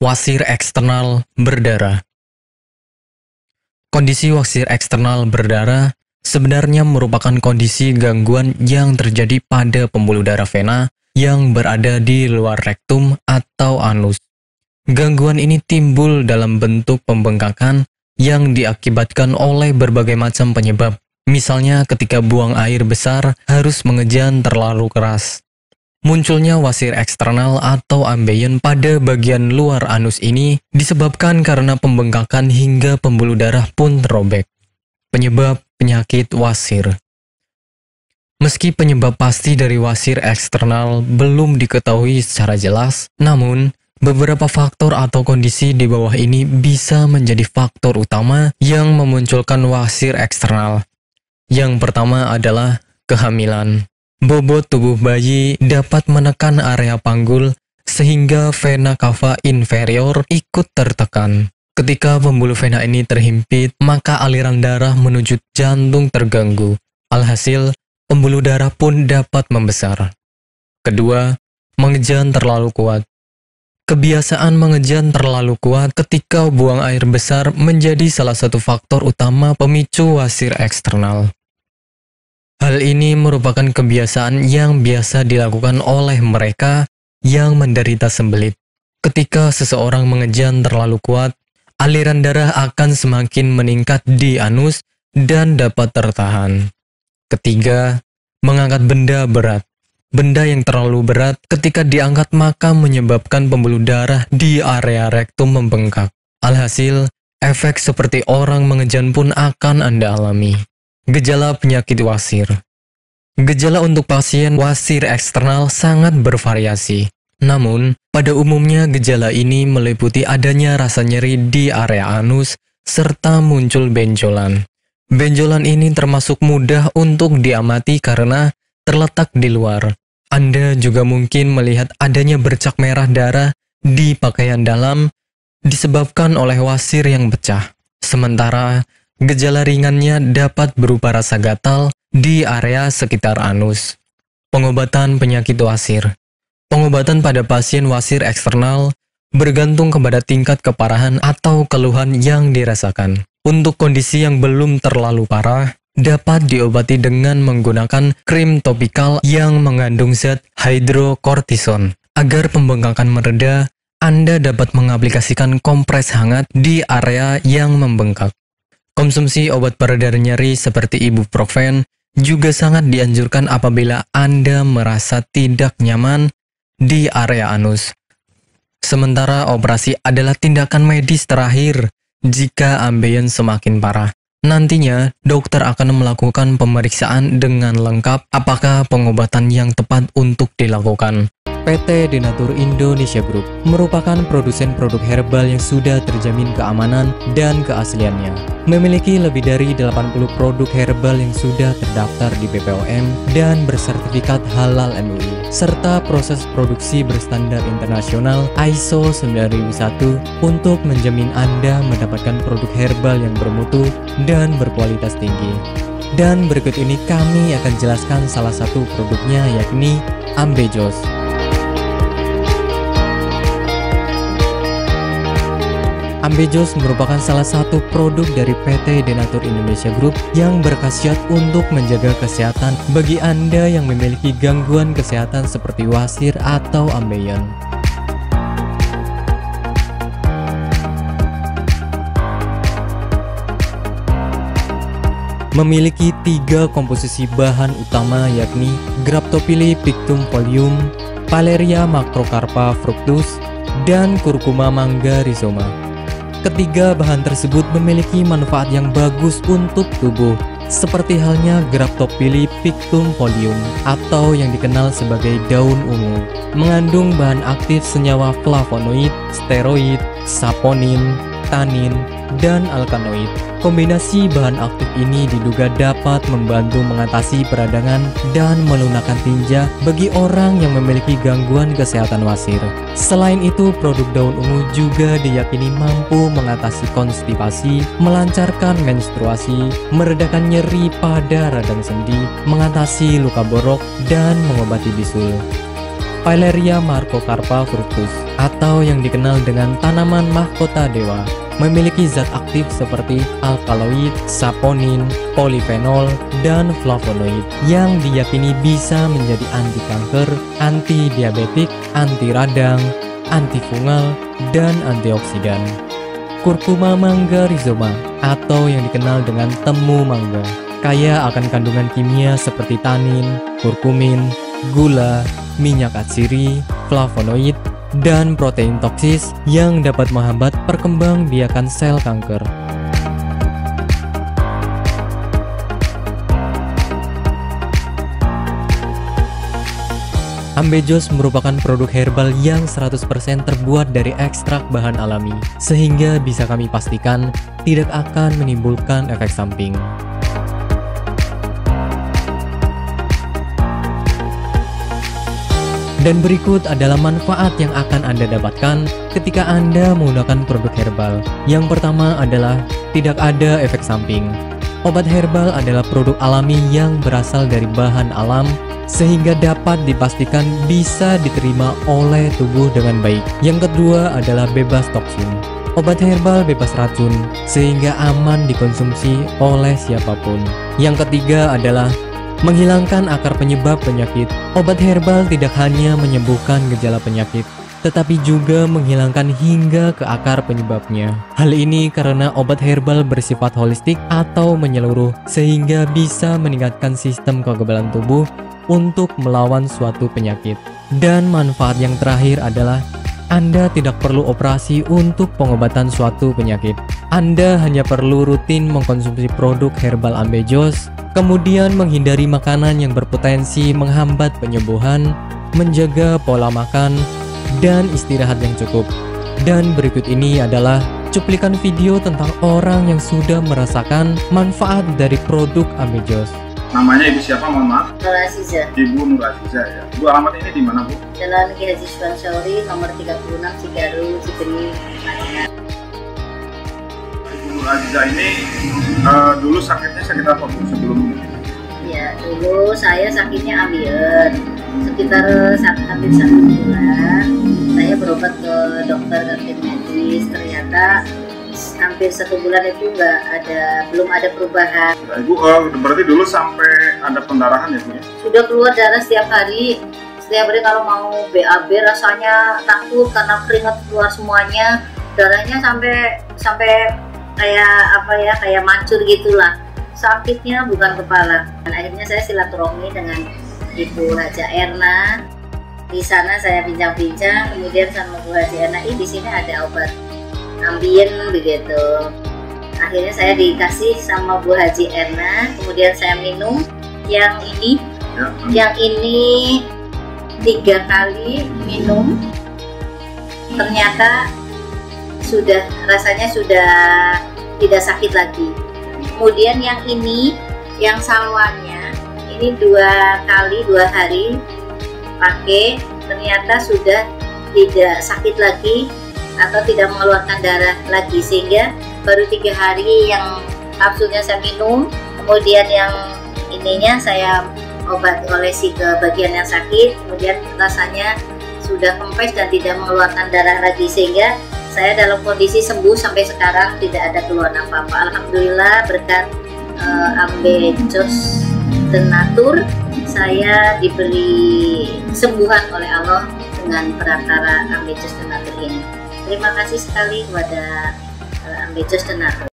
Wasir eksternal berdarah. Kondisi wasir eksternal berdarah sebenarnya merupakan kondisi gangguan yang terjadi pada pembuluh darah vena yang berada di luar rektum atau anus. Gangguan ini timbul dalam bentuk pembengkakan yang diakibatkan oleh berbagai macam penyebab. Misalnya ketika buang air besar harus mengejan terlalu keras. Munculnya wasir eksternal atau ambeien pada bagian luar anus ini disebabkan karena pembengkakan hingga pembuluh darah pun terobek. Penyebab penyakit wasir. Meski penyebab pasti dari wasir eksternal belum diketahui secara jelas, namun beberapa faktor atau kondisi di bawah ini bisa menjadi faktor utama yang memunculkan wasir eksternal. Yang pertama adalah kehamilan. Bobot tubuh bayi dapat menekan area panggul sehingga vena cava inferior ikut tertekan. Ketika pembuluh vena ini terhimpit, maka aliran darah menuju jantung terganggu. Alhasil, pembuluh darah pun dapat membesar. Kedua, mengejan terlalu kuat. Kebiasaan mengejan terlalu kuat ketika buang air besar menjadi salah satu faktor utama pemicu wasir eksternal. Hal ini merupakan kebiasaan yang biasa dilakukan oleh mereka yang menderita sembelit. Ketika seseorang mengejan terlalu kuat, aliran darah akan semakin meningkat di anus dan dapat tertahan. Ketiga, mengangkat benda berat. Benda yang terlalu berat ketika diangkat maka menyebabkan pembuluh darah di area rektum membengkak. Alhasil, efek seperti orang mengejan pun akan Anda alami. Gejala penyakit wasir. Gejala untuk pasien wasir eksternal sangat bervariasi. Namun, pada umumnya gejala ini meliputi adanya rasa nyeri di area anus serta muncul benjolan. Benjolan ini termasuk mudah untuk diamati karena terletak di luar. Anda juga mungkin melihat adanya bercak merah darah di pakaian dalam disebabkan oleh wasir yang pecah. Sementara, gejala ringannya dapat berupa rasa gatal di area sekitar anus. Pengobatan penyakit wasir. Pengobatan pada pasien wasir eksternal bergantung kepada tingkat keparahan atau keluhan yang dirasakan. Untuk kondisi yang belum terlalu parah, dapat diobati dengan menggunakan krim topikal yang mengandung zat hidrokortison. Agar pembengkakan mereda, Anda dapat mengaplikasikan kompres hangat di area yang membengkak. Konsumsi obat pereda nyeri seperti ibuprofen juga sangat dianjurkan apabila Anda merasa tidak nyaman di area anus. Sementara operasi adalah tindakan medis terakhir jika ambeien semakin parah. Nantinya, dokter akan melakukan pemeriksaan dengan lengkap apakah pengobatan yang tepat untuk dilakukan. PT Denatur Indonesia Group merupakan produsen produk herbal yang sudah terjamin keamanan dan keasliannya. Memiliki lebih dari 80 produk herbal yang sudah terdaftar di BPOM dan bersertifikat halal MUI, serta proses produksi berstandar internasional ISO 9001 untuk menjamin Anda mendapatkan produk herbal yang bermutu dan berkualitas tinggi. Dan berikut ini kami akan jelaskan salah satu produknya, yakni Ambejos. Ambejos merupakan salah satu produk dari PT Denatur Indonesia Group yang berkhasiat untuk menjaga kesehatan bagi Anda yang memiliki gangguan kesehatan seperti wasir atau ambeien. Memiliki 3 komposisi bahan utama, yakni Graptophylle pictum folium, Paleria macrocarpa fructus, dan Curcuma mangga rhizoma. Ketiga bahan tersebut memiliki manfaat yang bagus untuk tubuh, seperti halnya Graptophylle pictum folium atau yang dikenal sebagai daun ungu. Mengandung bahan aktif senyawa flavonoid, steroid, saponin, tanin, dan alkaloid. Kombinasi bahan aktif ini diduga dapat membantu mengatasi peradangan dan melunakkan tinja bagi orang yang memiliki gangguan kesehatan wasir. Selain itu, produk daun ungu juga diyakini mampu mengatasi konstipasi, melancarkan menstruasi, meredakan nyeri pada radang sendi, mengatasi luka borok, dan mengobati bisul. Pileria Macrocarpa fructus, atau yang dikenal dengan tanaman mahkota dewa, memiliki zat aktif seperti alkaloid, saponin, polifenol, dan flavonoid yang diyakini bisa menjadi anti kanker, anti diabetik, anti radang, antifungal, dan antioksidan. Curcuma mangga rhizoma, atau yang dikenal dengan temu mangga, kaya akan kandungan kimia seperti tanin, kurkumin, gula, minyak atsiri, flavonoid, dan protein toksis yang dapat menghambat perkembangbiakan sel kanker. Ambejos merupakan produk herbal yang 100% terbuat dari ekstrak bahan alami, sehingga bisa kami pastikan tidak akan menimbulkan efek samping. Dan berikut adalah manfaat yang akan Anda dapatkan ketika Anda menggunakan produk herbal. Yang pertama adalah tidak ada efek samping. Obat herbal adalah produk alami yang berasal dari bahan alam, sehingga dapat dipastikan bisa diterima oleh tubuh dengan baik. Yang kedua adalah bebas toksin. Obat herbal bebas racun, sehingga aman dikonsumsi oleh siapapun. Yang ketiga adalah menghilangkan akar penyebab penyakit. Obat herbal tidak hanya menyembuhkan gejala penyakit, tetapi juga menghilangkan hingga ke akar penyebabnya. Hal ini karena obat herbal bersifat holistik atau menyeluruh, sehingga bisa meningkatkan sistem kekebalan tubuh untuk melawan suatu penyakit. Dan manfaat yang terakhir adalah Anda tidak perlu operasi untuk pengobatan suatu penyakit. Anda hanya perlu rutin mengkonsumsi produk herbal Ambejos, kemudian menghindari makanan yang berpotensi menghambat penyembuhan, menjaga pola makan, dan istirahat yang cukup. Dan berikut ini adalah cuplikan video tentang orang yang sudah merasakan manfaat dari produk Ambejos. Namanya Ibu siapa, mohon maaf? Nur Aziza. Ibu Nur Aziza ya. Ibu alamat ini di mana, Bu? Jalan Ki Haji Suwansori, nomor 36, Cigaru, Cikini, Madinah. Ibu Nur Aziza ini dulu sakitnya sakit apa, Bu, sebelum ini? Ya, dulu saya sakitnya ambeien. Sekitar hampir 1 bulan, saya berobat ke dokter kantin medis. Ternyata hampir 1 bulan itu belum ada perubahan. Ya, Ibu berarti dulu sampai ada pendarahan ya, Bu ya? Sudah keluar darah setiap hari. Setiap hari kalau mau BAB rasanya takut karena keringat keluar semuanya. Darahnya sampai kayak mancur gitulah. Sakitnya bukan kepala. Dan akhirnya saya silaturahmi dengan Ibu Haja Erna. Di sana saya bincang-bincang, kemudian sama Bu Haji Erna, di sini ada obat ambien begitu. Akhirnya saya dikasih sama Bu Haji Erna, kemudian saya minum yang ini. Yang ini 3 kali minum, ternyata rasanya sudah tidak sakit lagi. Kemudian yang ini, yang salwanya, ini 2 kali 2 hari pakai, ternyata sudah tidak sakit lagi atau tidak mengeluarkan darah lagi, sehingga baru 3 hari yang kapsulnya saya minum, kemudian yang ininya saya olesi ke bagian yang sakit, kemudian rasanya sudah kempes dan tidak mengeluarkan darah lagi, sehingga saya dalam kondisi sembuh sampai sekarang, tidak ada keluhan apa-apa. Alhamdulillah berkat Ambejos Tenatur, saya diberi kesembuhan oleh Allah dengan perantara Ambejos Tenatur ini. Terima kasih sekali kepada Ambejos Tenatur.